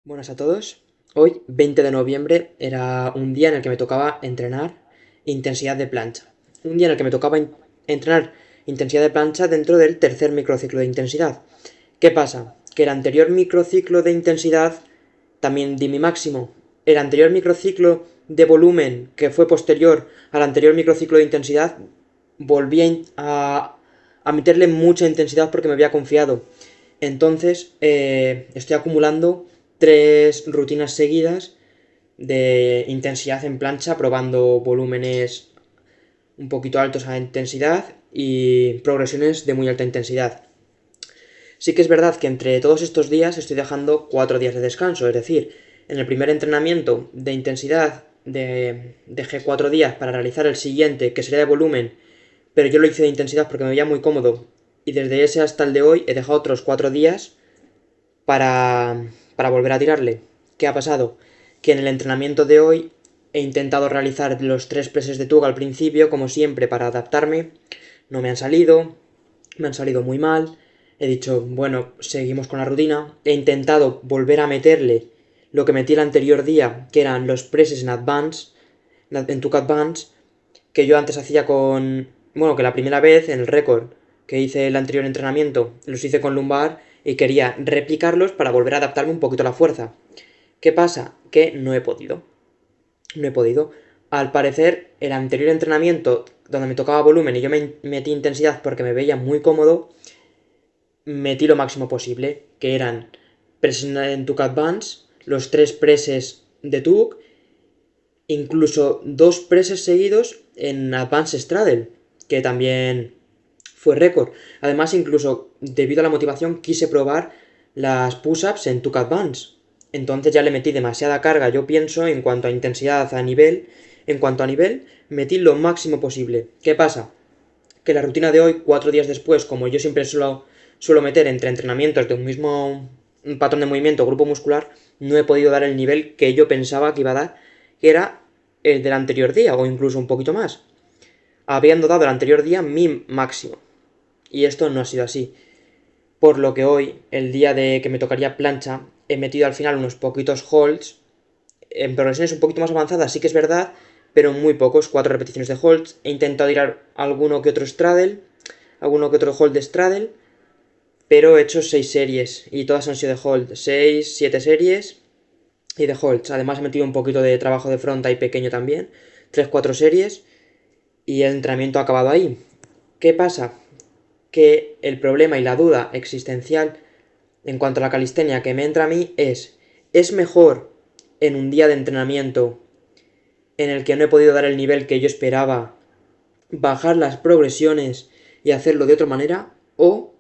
Buenas a todos. Hoy, 20 de noviembre, era un día en el que me tocaba entrenar intensidad de plancha. Un día en el que me tocaba entrenar intensidad de plancha dentro del tercer microciclo de intensidad. ¿Qué pasa? Que el anterior microciclo de intensidad también di mi máximo. El anterior microciclo de volumen, que fue posterior al anterior microciclo de intensidad, volví a meterle mucha intensidad porque me había confiado. Entonces, estoy acumulando 3 rutinas seguidas de intensidad en plancha, probando volúmenes un poquito altos a intensidad y progresiones de muy alta intensidad. Sí que es verdad que entre todos estos días estoy dejando 4 días de descanso, es decir, en el primer entrenamiento de intensidad dejé 4 días para realizar el siguiente, que sería de volumen, pero yo lo hice de intensidad porque me veía muy cómodo, y desde ese hasta el de hoy he dejado otros 4 días para volver a tirarle. ¿Qué ha pasado? Que en el entrenamiento de hoy he intentado realizar los 3 presses de Tug al principio, como siempre, para adaptarme. No me han salido muy mal. He dicho, bueno, seguimos con la rutina. He intentado volver a meterle lo que metí el anterior día, que eran los presses en Advance, en Tug Advance, que yo antes hacía con... Bueno, que la primera vez, en el récord que hice el anterior entrenamiento, los hice con lumbar y quería replicarlos para volver a adaptarme un poquito a la fuerza. ¿Qué pasa? Que no he podido. No he podido. Al parecer, el anterior entrenamiento, donde me tocaba volumen y yo me metí intensidad porque me veía muy cómodo, metí lo máximo posible, que eran presses en Tug Advance, los 3 presses de Tug, incluso 2 presses seguidos en Advance Straddle, que también fue récord. Además, incluso debido a la motivación, quise probar las push-ups en Tug Advance. Entonces ya le metí demasiada carga, yo pienso, en cuanto a intensidad, a nivel. En cuanto a nivel, metí lo máximo posible. ¿Qué pasa? Que la rutina de hoy, 4 días después, como yo siempre suelo meter entre entrenamientos de un mismo patrón de movimiento, grupo muscular, no he podido dar el nivel que yo pensaba que iba a dar, que era el del anterior día, o incluso un poquito más. Habiendo dado el anterior día mi máximo. Y esto no ha sido así. Por lo que hoy, el día de que me tocaría plancha, he metido al final unos poquitos holds. En progresiones un poquito más avanzadas, sí que es verdad, pero muy pocos, 4 repeticiones de holds. He intentado tirar alguno que otro straddle, alguno que otro hold de straddle, pero he hecho 6 series y todas han sido de hold. 6, 7 series y de holds. Además he metido un poquito de trabajo de fronta y pequeño también. 3, 4 series y el entrenamiento ha acabado ahí. ¿Qué pasa? Que el problema y la duda existencial en cuanto a la calistenia que me entra a mí ¿es mejor en un día de entrenamiento en el que no he podido dar el nivel que yo esperaba, bajar las progresiones y hacerlo de otra manera, o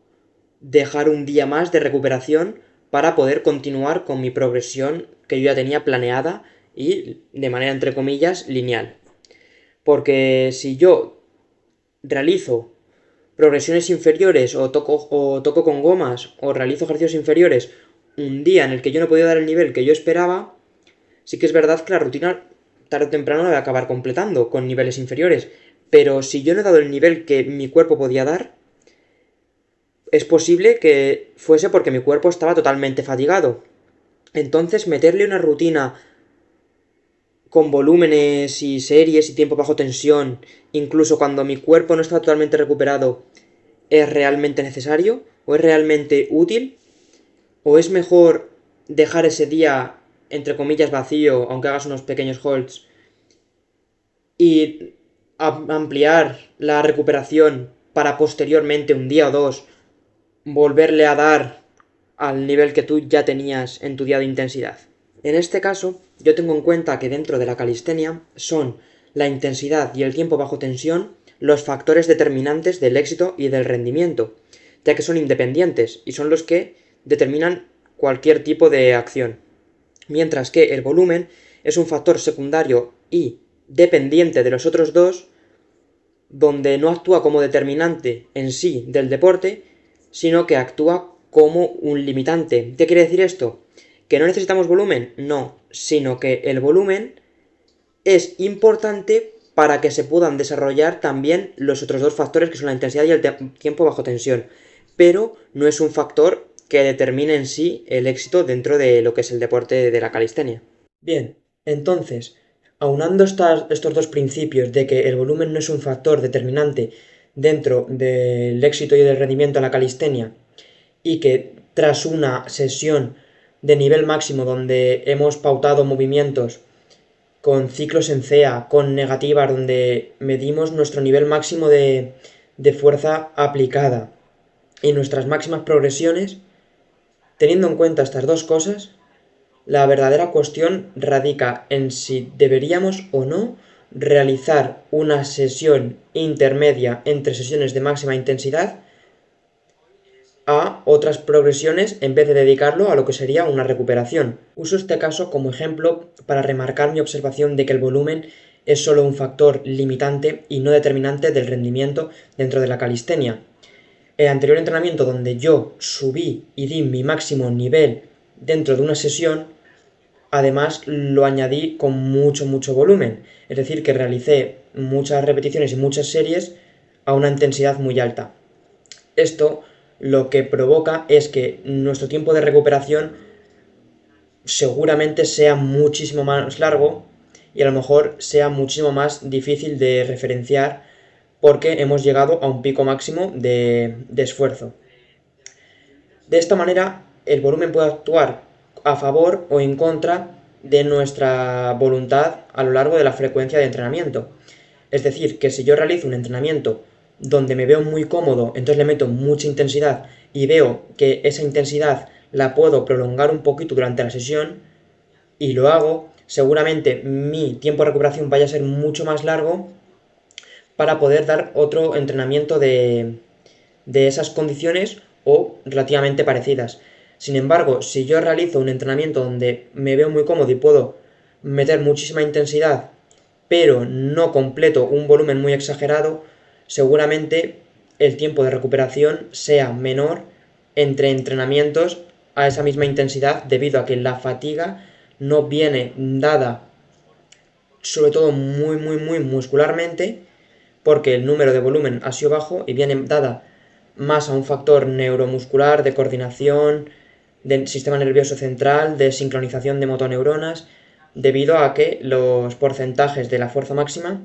dejar un día más de recuperación para poder continuar con mi progresión que yo ya tenía planeada y de manera entre comillas lineal? Porque si yo realizo progresiones inferiores o toco con gomas o realizo ejercicios inferiores un día en el que yo no he podido dar el nivel que yo esperaba, sí que es verdad que la rutina tarde o temprano la voy a acabar completando con niveles inferiores. Pero si yo no he dado el nivel que mi cuerpo podía dar, es posible que fuese porque mi cuerpo estaba totalmente fatigado. Entonces meterle una rutina con volúmenes y series y tiempo bajo tensión, incluso cuando mi cuerpo no está totalmente recuperado, ¿es realmente necesario? ¿O es realmente útil? ¿O es mejor dejar ese día, entre comillas, vacío, aunque hagas unos pequeños holds, y ampliar la recuperación para posteriormente, un día o dos, volverle a dar al nivel que tú ya tenías en tu día de intensidad? En este caso, yo tengo en cuenta que dentro de la calistenia son la intensidad y el tiempo bajo tensión los factores determinantes del éxito y del rendimiento, ya que son independientes y son los que determinan cualquier tipo de acción. Mientras que el volumen es un factor secundario y dependiente de los otros dos, donde no actúa como determinante en sí del deporte, sino que actúa como un limitante. ¿Qué quiere decir esto? ¿Que no necesitamos volumen? No, sino que el volumen es importante para que se puedan desarrollar también los otros dos factores, que son la intensidad y el tiempo bajo tensión. Pero no es un factor que determine en sí el éxito dentro de lo que es el deporte de la calistenia. Bien, entonces, aunando estos dos principios de que el volumen no es un factor determinante dentro del éxito y del rendimiento en la calistenia, y que tras una sesión de nivel máximo donde hemos pautado movimientos con ciclos en CEA, con negativas, donde medimos nuestro nivel máximo de fuerza aplicada y nuestras máximas progresiones, teniendo en cuenta estas dos cosas, la verdadera cuestión radica en si deberíamos o no realizar una sesión intermedia entre sesiones de máxima intensidad a otras progresiones en vez de dedicarlo a lo que sería una recuperación. Uso este caso como ejemplo para remarcar mi observación de que el volumen es solo un factor limitante y no determinante del rendimiento dentro de la calistenia. El anterior entrenamiento donde yo subí y di mi máximo nivel dentro de una sesión, además lo añadí con mucho volumen, es decir, que realicé muchas repeticiones y muchas series a una intensidad muy alta. Esto lo que provoca es que nuestro tiempo de recuperación seguramente sea muchísimo más largo y a lo mejor sea muchísimo más difícil de referenciar porque hemos llegado a un pico máximo de esfuerzo. De esta manera, el volumen puede actuar a favor o en contra de nuestra voluntad a lo largo de la frecuencia de entrenamiento. Es decir, que si yo realizo un entrenamiento donde me veo muy cómodo, entonces le meto mucha intensidad y veo que esa intensidad la puedo prolongar un poquito durante la sesión y lo hago, seguramente mi tiempo de recuperación vaya a ser mucho más largo para poder dar otro entrenamiento de esas condiciones o relativamente parecidas. Sin embargo, si yo realizo un entrenamiento donde me veo muy cómodo y puedo meter muchísima intensidad, pero no completo un volumen muy exagerado, seguramente el tiempo de recuperación sea menor entre entrenamientos a esa misma intensidad debido a que la fatiga no viene dada sobre todo muy muscularmente porque el número de volumen ha sido bajo y viene dada más a un factor neuromuscular, de coordinación, del sistema nervioso central, de sincronización de motoneuronas, debido a que los porcentajes de la fuerza máxima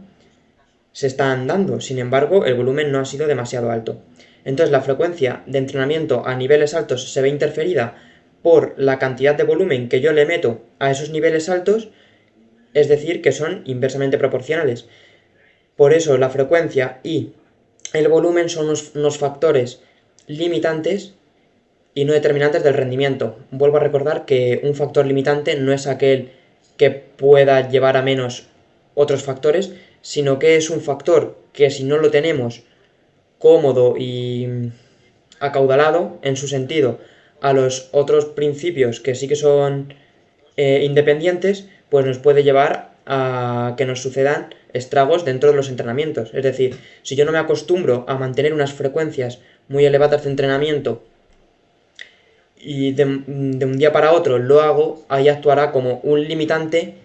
se están dando. Sin embargo, el volumen no ha sido demasiado alto. Entonces, la frecuencia de entrenamiento a niveles altos se ve interferida por la cantidad de volumen que yo le meto a esos niveles altos, es decir, que son inversamente proporcionales. Por eso, la frecuencia y el volumen son unos factores limitantes y no determinantes del rendimiento. Vuelvo a recordar que un factor limitante no es aquel que pueda llevar a menos otros factores, sino que es un factor que si no lo tenemos cómodo y acaudalado en su sentido a los otros principios que sí que son independientes, pues nos puede llevar a que nos sucedan estragos dentro de los entrenamientos. Es decir, si yo no me acostumbro a mantener unas frecuencias muy elevadas de entrenamiento y de un día para otro lo hago, ahí actuará como un limitante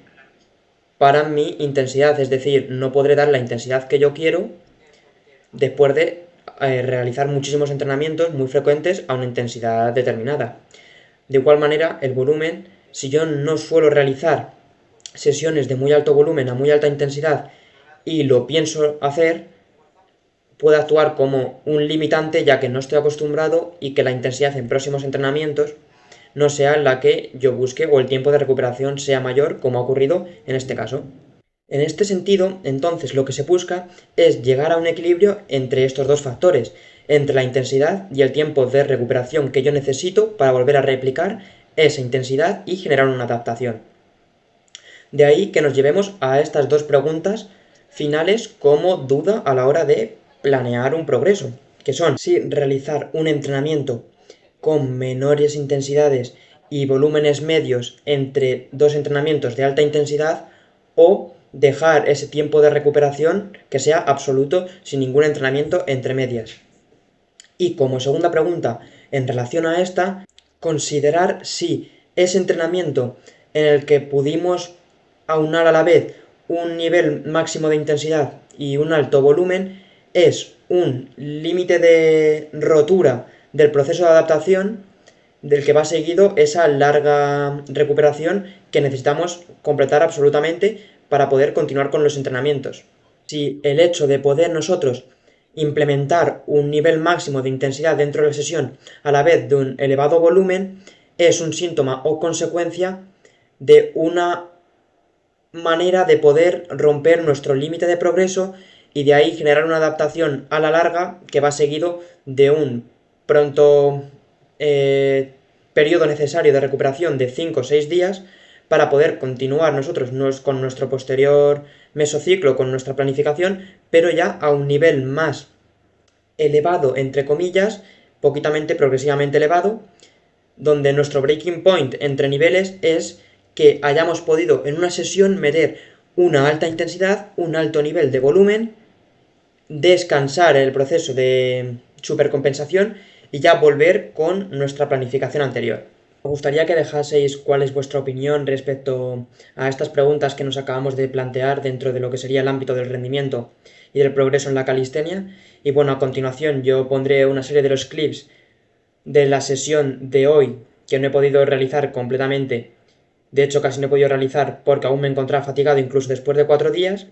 para mi intensidad. Es decir, no podré dar la intensidad que yo quiero después de realizar muchísimos entrenamientos muy frecuentes a una intensidad determinada. De igual manera, el volumen, si yo no suelo realizar sesiones de muy alto volumen a muy alta intensidad y lo pienso hacer, puede actuar como un limitante ya que no estoy acostumbrado y que la intensidad en próximos entrenamientos no sea la que yo busque o el tiempo de recuperación sea mayor como ha ocurrido en este caso. En este sentido, entonces, lo que se busca es llegar a un equilibrio entre estos dos factores, entre la intensidad y el tiempo de recuperación que yo necesito para volver a replicar esa intensidad y generar una adaptación. De ahí que nos llevemos a estas dos preguntas finales como duda a la hora de planear un progreso, que son si realizar un entrenamiento con menores intensidades y volúmenes medios entre dos entrenamientos de alta intensidad o dejar ese tiempo de recuperación que sea absoluto sin ningún entrenamiento entre medias. Y como segunda pregunta en relación a esta, considerar si ese entrenamiento en el que pudimos aunar a la vez un nivel máximo de intensidad y un alto volumen es un límite de rotura del proceso de adaptación del que va seguido esa larga recuperación que necesitamos completar absolutamente para poder continuar con los entrenamientos. Si el hecho de poder nosotros implementar un nivel máximo de intensidad dentro de la sesión a la vez de un elevado volumen es un síntoma o consecuencia de una manera de poder romper nuestro límite de progreso y de ahí generar una adaptación a la larga que va seguido de un pronto periodo necesario de recuperación de 5 o 6 días para poder continuar nosotros con nuestro posterior mesociclo, con nuestra planificación, pero ya a un nivel más elevado, entre comillas, poquitamente, progresivamente elevado, donde nuestro breaking point entre niveles es que hayamos podido en una sesión meter una alta intensidad, un alto nivel de volumen, descansar el proceso de supercompensación y ya volver con nuestra planificación anterior. Me gustaría que dejaseis cuál es vuestra opinión respecto a estas preguntas que nos acabamos de plantear dentro de lo que sería el ámbito del rendimiento y del progreso en la calistenia. Y bueno, a continuación yo pondré una serie de los clips de la sesión de hoy que no he podido realizar completamente. De hecho, casi no he podido realizar porque aún me encontraba fatigado incluso después de 4 días.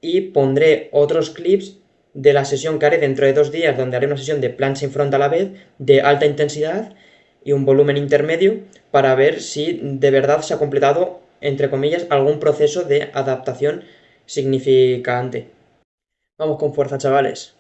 Y pondré otros clips de la sesión que haré dentro de 2 días, donde haré una sesión de plancha en front a la vez, de alta intensidad y un volumen intermedio, para ver si de verdad se ha completado, entre comillas, algún proceso de adaptación significante. Vamos con fuerza, chavales.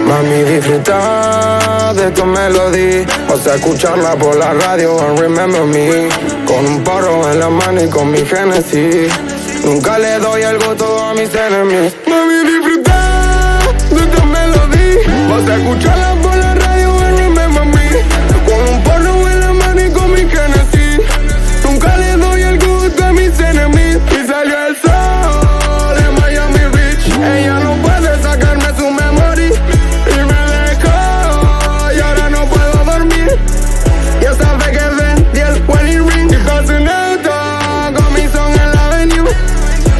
Mami, disfruta de tu melodía, o sea, escucharla por la radio and remember me. Con un porro en la mano y con mi Genesis, nunca le doy el gusto a mis enemigos. Mami, disfruta de tu melodía, o sea, escucharla por la radio and remember me. Con un porro en la mano y con mi Genesis, nunca le doy el gusto a mis enemigos. Y salió el sol en Miami Beach, ella no puede sacarme su memoria. Ya sabe que vendí el wedding ring y paso un auto con mi son en la avenue.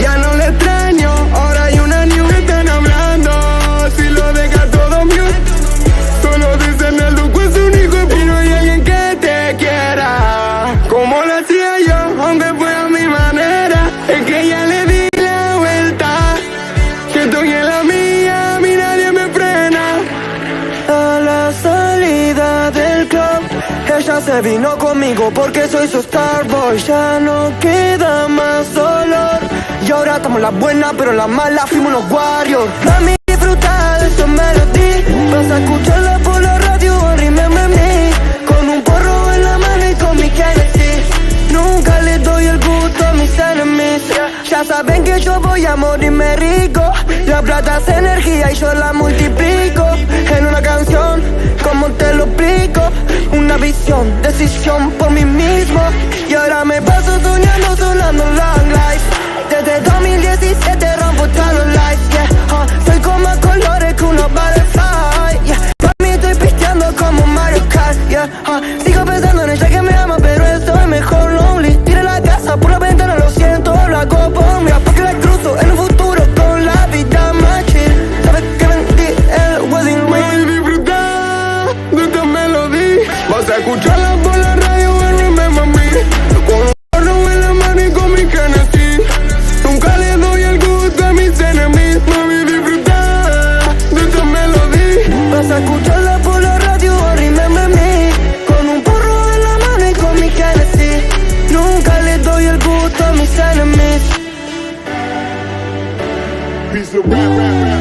Ya no le extraño, ahora hay una new. ¿Qué están hablando? Si lo deja todo mute. Solo dicen el loco es único y no hay alguien que te quiera como lo hacía yo, aunque fue a mi manera. Es que ya le di la vuelta, que estoy en la mía, a mí nadie me frena. A la salida del club ella se vino conmigo porque soy su starboy. Ya no queda más dolor y ahora estamos las buenas, pero las malas fuimos los warriors. Mami, disfruta de esa melodía, vas a escucharla por la radio, remember me. Con un porro en la mano y con mi Genesis, nunca le doy el gusto a mis enemies. Ya saben que yo voy a morirme rico, la plata es energía y yo la multiplico en una canción. ¿Cómo te lo explico? Una visión, decisión por mí mismo. Y ahora me paso soñando, sonando long life. Desde 2017 rompo todos los lights, yeah. Soy con más colores que unos butterfly, yeah. Para mí estoy pisteando como Mario Kart, yeah. Sigo pensando en ella que me ama, pero estoy mejor lonely. Tire la casa por la ventana, lo siento, lo hago por mí. Porque la cruzo en un futuro con la vida más chill. Sabes que vendí el wedding ring. De esta melodía, vas a escucharla por la radio and remember me. Con un porro en la mano y con mi Genesis, nunca le doy el gusto a mis enemigos. Mami, disfruta de esta melodía, vas a escucharla por la radio and remember me. Con un porro en la mano y con mi Genesis, nunca le doy el gusto a mis enemigos. Piece of rap.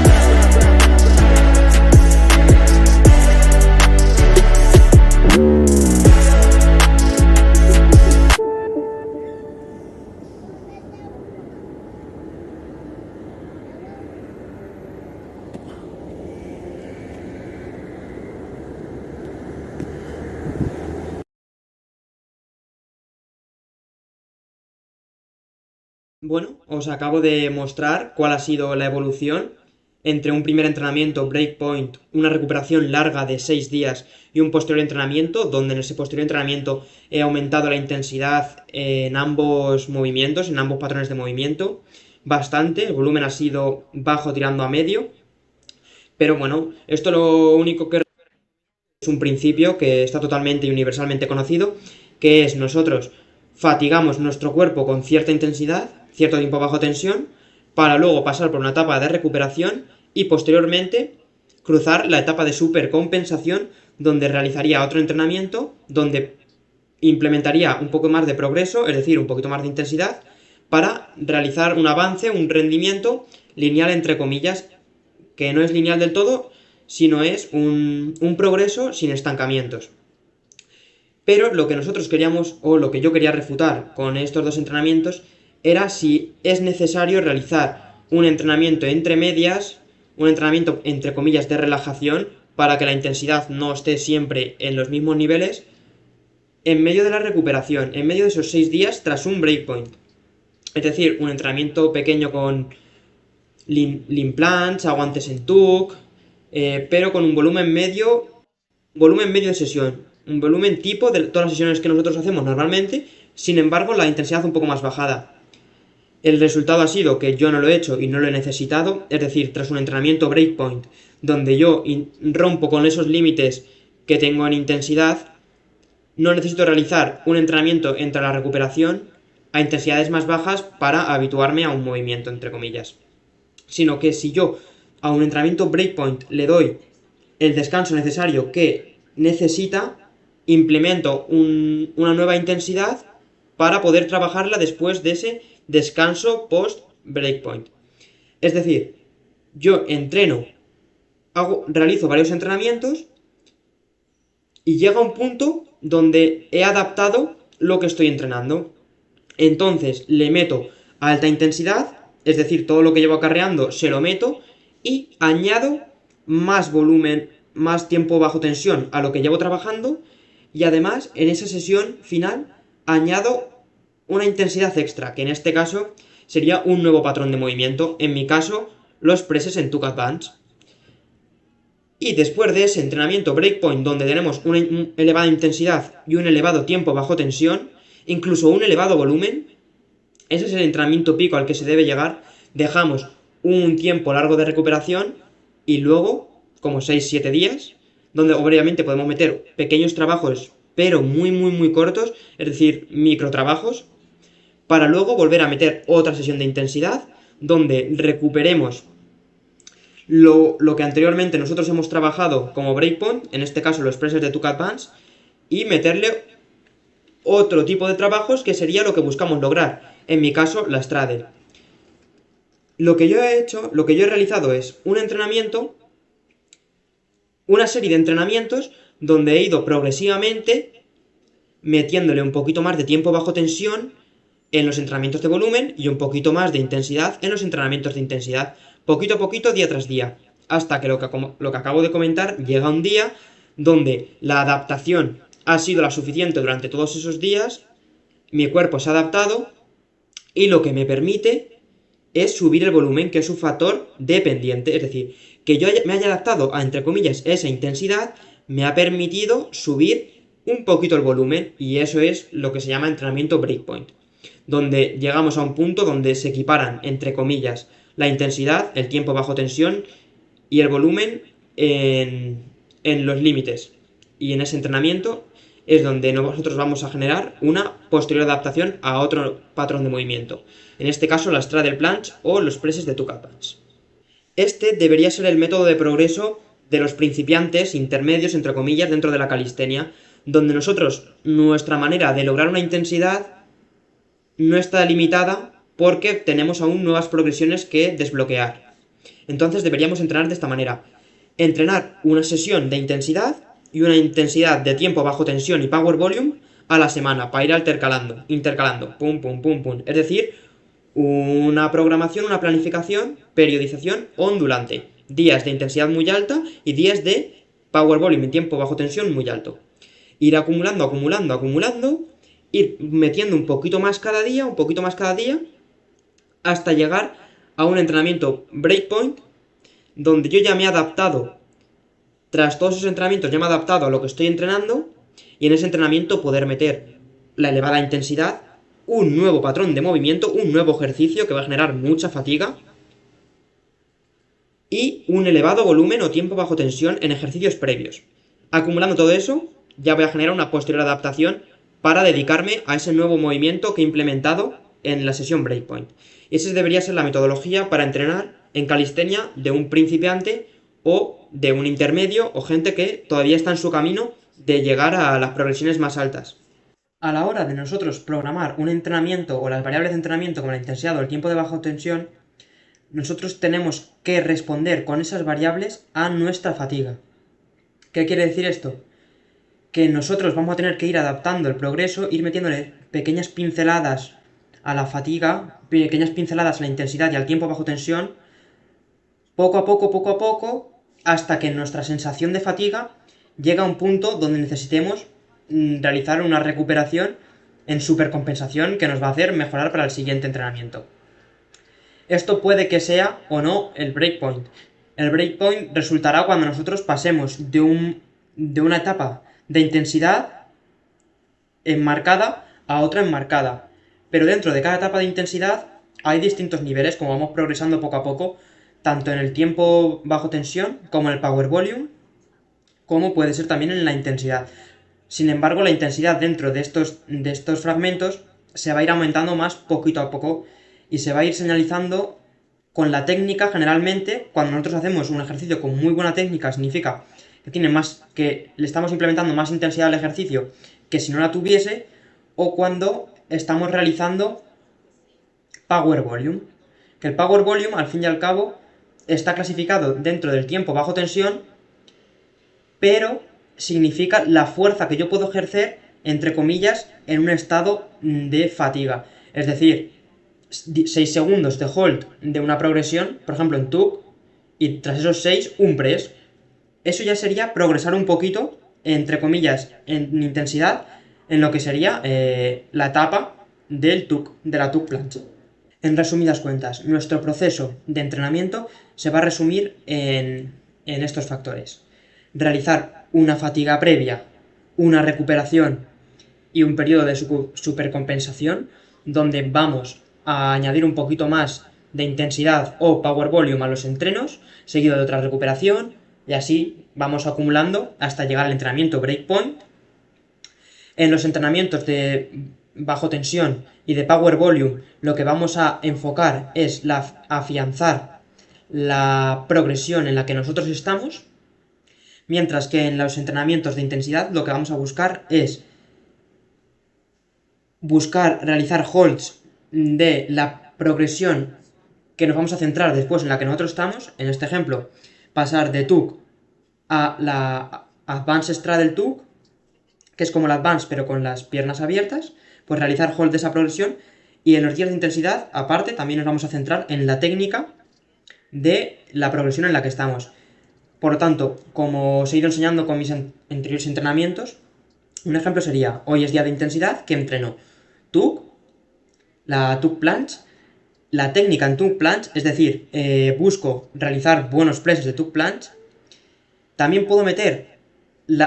Bueno, os acabo de mostrar cuál ha sido la evolución entre un primer entrenamiento, breakpoint, una recuperación larga de 6 días y un posterior entrenamiento, donde en ese posterior entrenamiento he aumentado la intensidad en ambos movimientos, en ambos patrones de movimiento, bastante. El volumen ha sido bajo tirando a medio, pero bueno, esto lo único que es un principio que está totalmente y universalmente conocido, que es nosotros fatigamos nuestro cuerpo con cierta intensidad, cierto tiempo bajo tensión, para luego pasar por una etapa de recuperación y posteriormente cruzar la etapa de supercompensación, donde realizaría otro entrenamiento, donde implementaría un poco más de progreso, es decir, un poquito más de intensidad, para realizar un avance, un rendimiento lineal entre comillas, que no es lineal del todo, sino es un progreso sin estancamientos. Pero lo que nosotros queríamos, o lo que yo quería refutar con estos dos entrenamientos, era si es necesario realizar un entrenamiento entre medias, un entrenamiento entre comillas de relajación, para que la intensidad no esté siempre en los mismos niveles, en medio de la recuperación, en medio de esos 6 días tras un breakpoint. Es decir, un entrenamiento pequeño con lean planche, aguantes en tuck, pero con un volumen medio de sesión, un volumen tipo de todas las sesiones que nosotros hacemos normalmente, sin embargo la intensidad un poco más bajada. El resultado ha sido que yo no lo he hecho y no lo he necesitado, es decir, tras un entrenamiento breakpoint, donde yo rompo con esos límites que tengo en intensidad, no necesito realizar un entrenamiento entre la recuperación a intensidades más bajas para habituarme a un movimiento, entre comillas. Sino que si yo a un entrenamiento breakpoint le doy el descanso necesario que necesita, implemento una nueva intensidad para poder trabajarla después de ese descanso post breakpoint. Es decir, yo entreno, realizo varios entrenamientos y llega un punto donde he adaptado lo que estoy entrenando. Entonces le meto alta intensidad, es decir, todo lo que llevo acarreando se lo meto y añado más volumen, más tiempo bajo tensión a lo que llevo trabajando, y además en esa sesión final añado una intensidad extra, que en este caso sería un nuevo patrón de movimiento, en mi caso los presses en tuck advance. Y después de ese entrenamiento breakpoint, donde tenemos una elevada intensidad y un elevado tiempo bajo tensión, incluso un elevado volumen, ese es el entrenamiento pico al que se debe llegar. Dejamos un tiempo largo de recuperación y luego, como 6-7 días, donde obviamente podemos meter pequeños trabajos, pero muy cortos, es decir, micro trabajos, para luego volver a meter otra sesión de intensidad, donde recuperemos lo que anteriormente nosotros hemos trabajado como breakpoint, en este caso los presses de tuck advance, y meterle otro tipo de trabajos que sería lo que buscamos lograr, en mi caso la straddle. Lo que yo he realizado es una serie de entrenamientos donde he ido progresivamente metiéndole un poquito más de tiempo bajo tensión en los entrenamientos de volumen y un poquito más de intensidad en los entrenamientos de intensidad, poquito a poquito, día tras día, hasta que lo que acabo de comentar llega un día donde la adaptación ha sido la suficiente durante todos esos días, mi cuerpo se ha adaptado y lo que me permite es subir el volumen, que es un factor dependiente, es decir, que yo me haya adaptado a, entre comillas, esa intensidad, me ha permitido subir un poquito el volumen, y eso es lo que se llama entrenamiento breakpoint, donde llegamos a un punto donde se equiparan, entre comillas, la intensidad, el tiempo bajo tensión y el volumen en los límites. Y en ese entrenamiento es donde nosotros vamos a generar una posterior adaptación a otro patrón de movimiento. En este caso la straddle planche o los presses de tuck advance. Este debería ser el método de progreso de los principiantes intermedios, entre comillas, dentro de la calistenia, donde nosotros, nuestra manera de lograr una intensidad no está limitada porque tenemos aún nuevas progresiones que desbloquear. Entonces deberíamos entrenar de esta manera. Entrenar una sesión de intensidad y una intensidad de tiempo bajo tensión y power volume a la semana, para ir intercalando, pum, pum, pum, pum. Es decir, una programación, una planificación, periodización ondulante. Días de intensidad muy alta y días de power volume y tiempo bajo tensión muy alto. Ir acumulando, ir metiendo un poquito más cada día, hasta llegar a un entrenamiento breakpoint donde yo ya me he adaptado, tras todos esos entrenamientos ya me he adaptado a lo que estoy entrenando, y en ese entrenamiento poder meter la elevada intensidad, un nuevo patrón de movimiento, un nuevo ejercicio que va a generar mucha fatiga, y un elevado volumen o tiempo bajo tensión en ejercicios previos. Acumulando todo eso, ya voy a generar una posterior adaptación para dedicarme a ese nuevo movimiento que he implementado en la sesión Breakpoint. Esa debería ser la metodología para entrenar en calistenia de un principiante o de un intermedio o gente que todavía está en su camino de llegar a las progresiones más altas. A la hora de nosotros programar un entrenamiento o las variables de entrenamiento como la intensidad o el tiempo de baja tensión, nosotros tenemos que responder con esas variables a nuestra fatiga. ¿Qué quiere decir esto? Que nosotros vamos a tener que ir adaptando el progreso, ir metiéndole pequeñas pinceladas a la fatiga, pequeñas pinceladas a la intensidad y al tiempo bajo tensión, poco a poco, hasta que nuestra sensación de fatiga llega a un punto donde necesitemos realizar una recuperación en supercompensación que nos va a hacer mejorar para el siguiente entrenamiento. Esto puede que sea o no el breakpoint. El breakpoint resultará cuando nosotros pasemos de una etapa de intensidad enmarcada a otra enmarcada. Pero dentro de cada etapa de intensidad hay distintos niveles, como vamos progresando poco a poco, tanto en el tiempo bajo tensión como en el power volume, como puede ser también en la intensidad. Sin embargo, la intensidad dentro de estos fragmentos se va a ir aumentando más poquito a poco y se va a ir señalizando con la técnica. Generalmente, cuando nosotros hacemos un ejercicio con muy buena técnica, significa que le estamos implementando más intensidad al ejercicio que si no la tuviese, o cuando estamos realizando power volume. Que el power volume, al fin y al cabo, está clasificado dentro del tiempo bajo tensión, pero significa la fuerza que yo puedo ejercer, entre comillas, en un estado de fatiga. Es decir, 6 segundos de hold de una progresión, por ejemplo en TUC, y tras esos 6 un press. Eso ya sería progresar un poquito, entre comillas, en intensidad, en lo que sería la etapa del TUC, de la TUC plancha. En resumidas cuentas, nuestro proceso de entrenamiento se va a resumir en estos factores. Realizar una fatiga previa, una recuperación y un periodo de supercompensación, donde vamos a añadir un poquito más de intensidad o power volume a los entrenos, seguido de otra recuperación, y así vamos acumulando hasta llegar al entrenamiento breakpoint. En los entrenamientos de bajo tensión y de power volume, lo que vamos a enfocar es afianzar la progresión en la que nosotros estamos, mientras que en los entrenamientos de intensidad lo que vamos a buscar es realizar holds de la progresión que nos vamos a centrar después en la que nosotros estamos. En este ejemplo, pasar de TUC a la Advanced Straddle TUC, que es como la Advanced pero con las piernas abiertas, pues realizar hold de esa progresión. Y en los días de intensidad, aparte, también nos vamos a centrar en la técnica de la progresión en la que estamos. Por lo tanto, como os he ido enseñando con mis anteriores entrenamientos, un ejemplo sería, hoy es día de intensidad, que entreno TUC, la TUC Planche, la técnica en TUC Planche, es decir, busco realizar buenos presses de TUC Planche. También puedo meter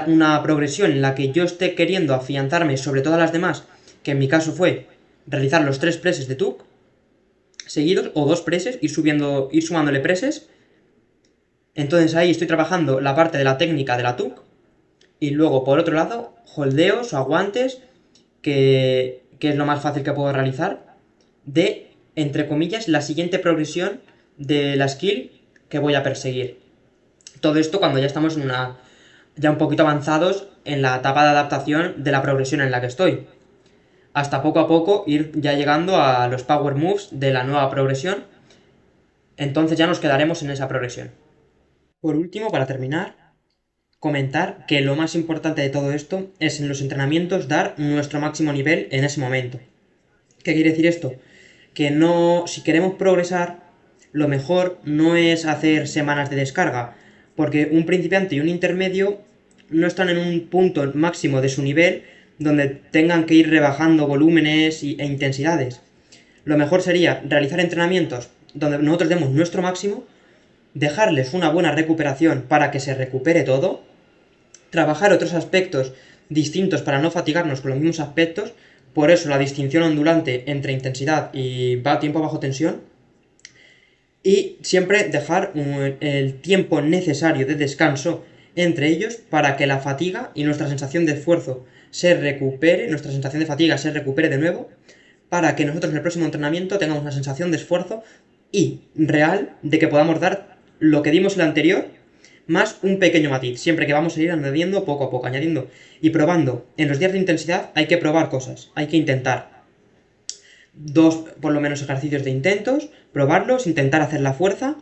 una progresión en la que yo esté queriendo afianzarme sobre todas las demás, que en mi caso fue realizar los 3 presses de TUC seguidos, o 2 presses, ir sumándole presses. Entonces ahí estoy trabajando la parte de la técnica de la TUC, y luego por otro lado, holdeos o aguantes, que es lo más fácil que puedo realizar, de, entre comillas, la siguiente progresión de la skill que voy a perseguir. Todo esto cuando ya estamos ya un poquito avanzados en la etapa de adaptación de la progresión en la que estoy. Hasta poco a poco ir ya llegando a los power moves de la nueva progresión. Entonces ya nos quedaremos en esa progresión. Por último, para terminar, comentar que lo más importante de todo esto es en los entrenamientos dar nuestro máximo nivel en ese momento. ¿Qué quiere decir esto? Que si queremos progresar, lo mejor no es hacer semanas de descarga, porque un principiante y un intermedio no están en un punto máximo de su nivel donde tengan que ir rebajando volúmenes e intensidades. Lo mejor sería realizar entrenamientos donde nosotros demos nuestro máximo, dejarles una buena recuperación para que se recupere todo, trabajar otros aspectos distintos para no fatigarnos con los mismos aspectos, por eso la distinción ondulante entre intensidad y tiempo bajo tensión, y siempre dejar el tiempo necesario de descanso entre ellos para que la fatiga y nuestra sensación de esfuerzo se recupere, nuestra sensación de fatiga se recupere de nuevo, para que nosotros en el próximo entrenamiento tengamos una sensación de esfuerzo y real de que podamos dar lo que dimos el anterior, más un pequeño matiz, siempre que vamos a ir añadiendo poco a poco, añadiendo y probando. En los días de intensidad hay que probar cosas, hay que intentar 2 por lo menos ejercicios de intentos, probarlos, intentar hacer la fuerza,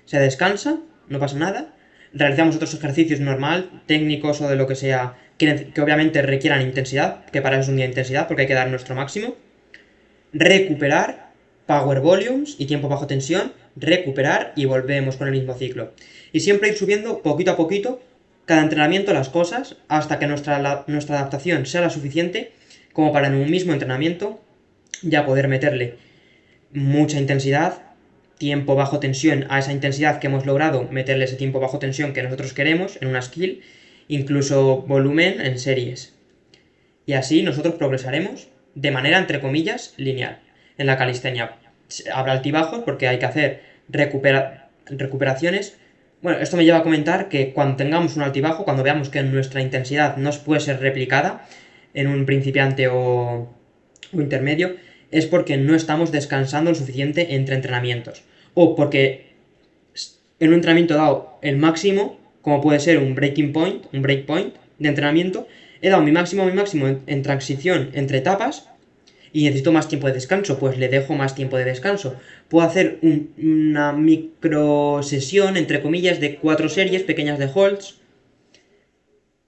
se descansa, no pasa nada, realizamos otros ejercicios normal, técnicos o de lo que sea, que obviamente requieran intensidad, que para eso es un día de intensidad, porque hay que dar nuestro máximo, recuperar, power volumes y tiempo bajo tensión, recuperar y volvemos con el mismo ciclo. Y siempre ir subiendo poquito a poquito cada entrenamiento las cosas hasta que nuestra adaptación sea la suficiente como para en un mismo entrenamiento ya poder meterle mucha intensidad, tiempo bajo tensión a esa intensidad que hemos logrado, meterle ese tiempo bajo tensión que nosotros queremos en una skill, incluso volumen en series. Y así nosotros progresaremos de manera, entre comillas, lineal. En la calistenia habrá altibajos porque hay que hacer recuperaciones. Bueno, esto me lleva a comentar que cuando tengamos un altibajo, cuando veamos que nuestra intensidad no puede ser replicada en un principiante o intermedio, es porque no estamos descansando lo suficiente entre entrenamientos. O porque en un entrenamiento dado el máximo, como puede ser un breakpoint de entrenamiento, he dado mi máximo en transición entre etapas y necesito más tiempo de descanso, pues le dejo más tiempo de descanso. Puedo hacer una micro sesión, entre comillas, de 4 series pequeñas de holds,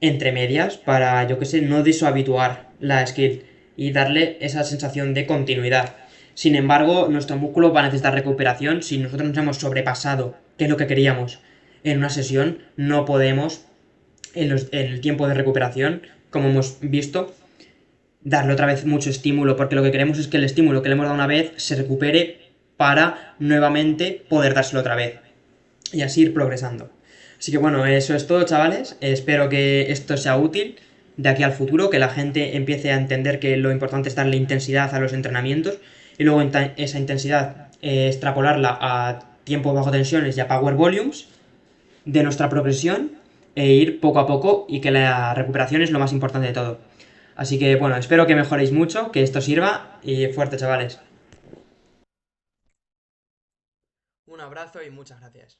entre medias, para, yo que sé, no deshabituar la skill y darle esa sensación de continuidad. Sin embargo, nuestro músculo va a necesitar recuperación. Si nosotros nos hemos sobrepasado, que es lo que queríamos, en una sesión, no podemos, en el tiempo de recuperación, como hemos visto, darle otra vez mucho estímulo, porque lo que queremos es que el estímulo que le hemos dado una vez se recupere para nuevamente poder dárselo otra vez y así ir progresando. Así que bueno, eso es todo, chavales. Espero que esto sea útil de aquí al futuro, que la gente empiece a entender que lo importante es darle intensidad a los entrenamientos y luego esa intensidad extrapolarla a tiempo bajo tensiones y a power volumes de nuestra progresión e ir poco a poco, y que la recuperación es lo más importante de todo. Así que bueno, espero que mejoréis mucho, que esto sirva, y fuerte, chavales. Un abrazo y muchas gracias.